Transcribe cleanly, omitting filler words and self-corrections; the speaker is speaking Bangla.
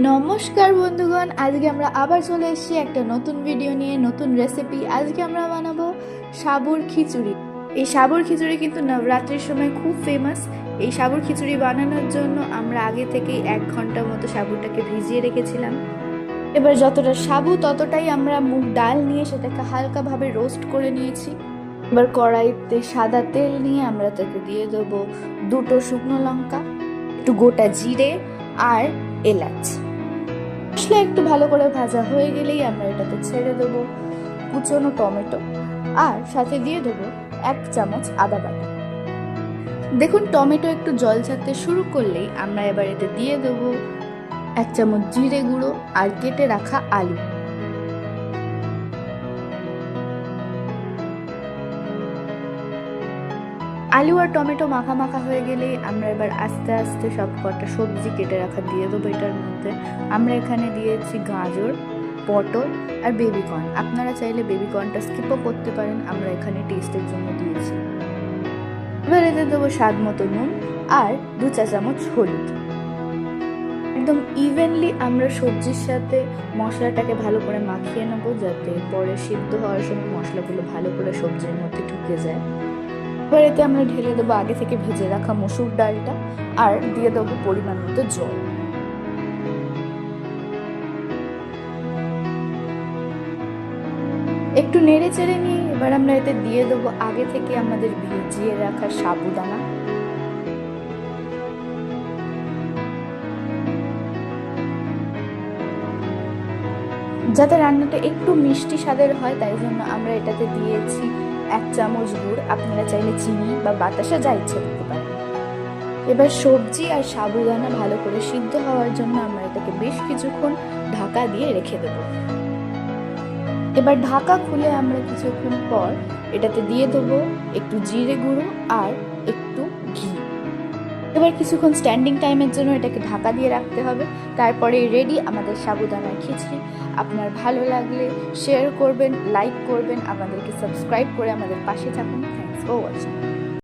নমস্কার বন্ধুগণ, আজকে আমরা আবার চলে এসেছি একটা নতুন ভিডিও নিয়ে, নতুন রেসিপি। আজকে আমরা বানাবো সাবুর খিচুড়ি। এই সাবুর খিচুড়ি কিন্তু নবরাত্রির সময় খুব ফেমাস। এই সাবুর খিচুড়ি বানানোর জন্য আমরা আগে থেকেই 1 ঘন্টা মতো সাবুটাকে ভিজিয়ে রেখেছিলাম। এবার যতটা সাবু ততটাই আমরা মুগ ডাল নিয়ে সেটাকে হালকাভাবে রোস্ট করে নিয়েছি। এবার কড়াইতে সাদা তেল নিয়ে আমরা তাতে দিয়ে দেবো 2টো শুকনো লঙ্কা, একটু গোটা জিরে আর এলাচ। মশলা একটু ভালো করে ভাজা হয়ে গেলেই আমরা এটাতে ছেড়ে দেবো কুচনো টমেটো আর সাথে দিয়ে দেবো 1 চামচ আদা বাটা। দেখুন, টমেটো একটু জল ছাড়তে শুরু করলেই আমরা এবার এতে দিয়ে দেবো 1 চামচ জিরে গুঁড়ো আর কেটে রাখা আলু। আলু আর টমেটো মাখা মাখা হয়ে গেলেই আমরা এবার আস্তে আস্তে সব কটা সবজি কেটে রাখা দিয়ে দেবো এটার মধ্যে। আমরা এখানে দিয়েছি গাজর, পটল আর বেবিকর্ন। আপনারা চাইলে বেবিকর্নটা স্কিপও করতে পারেন, আমরা এখানে টেস্টের জন্য দিয়েছি। এবার এতে দেবো স্বাদ মতো নুন আর 2 চা চামচ হলুদ। একদম ইভেনলি আমরা সবজির সাথে মশলাটাকে ভালো করে মাখিয়ে নেবো, যাতে পরে সিদ্ধ হওয়ার সময় মশলাগুলো ভালো করে সবজির মধ্যে ঢুকে যায়। এবার এতে আমরা ঢেলে দেবো আগে থেকে ভেজে রাখা মসুর ডালটা আর দিয়ে দেবো পরিমাণ মতো জল। একটু নেড়ে চেড়ে নিয়ে এবার আমরা এতে দিয়ে দেবো আগে থেকে আমাদের ভিজিয়ে রাখা সাবুদানা। যাতে রান্নাটা একটু মিষ্টি স্বাদের হয়, তাই জন্য আমরা এটাতে দিয়েছি 1 চামচ গুড়। আপনারা চাইলে চিনি বা বাতাসা যা ইচ্ছে দিতে পারেন। এবার সবজি আর সাবুদানা ভালো করে সিদ্ধ হওয়ার জন্য আমরা এটাকে বেশ কিছুক্ষণ ঢাকা দিয়ে রেখে দেব। এবার ঢাকা খুলে আমরা কিছুক্ষণ পর এটাতে দিয়ে দেবো একটু জিরে গুঁড়ো আর একটু ঘি। এবার কিছুক্ষণ স্ট্যান্ডিং টাইমের জন্য এটাকে ঢাকা দিয়ে রাখতে হবে। তারপরে রেডি আমাদের সাবুদানার খিচুড়ি। আপনার ভালো লাগলে শেয়ার করবেন, লাইক করবেন, আমাদেরকে সাবস্ক্রাইব করে আমাদের পাশে থাকুন। Thanks for watching.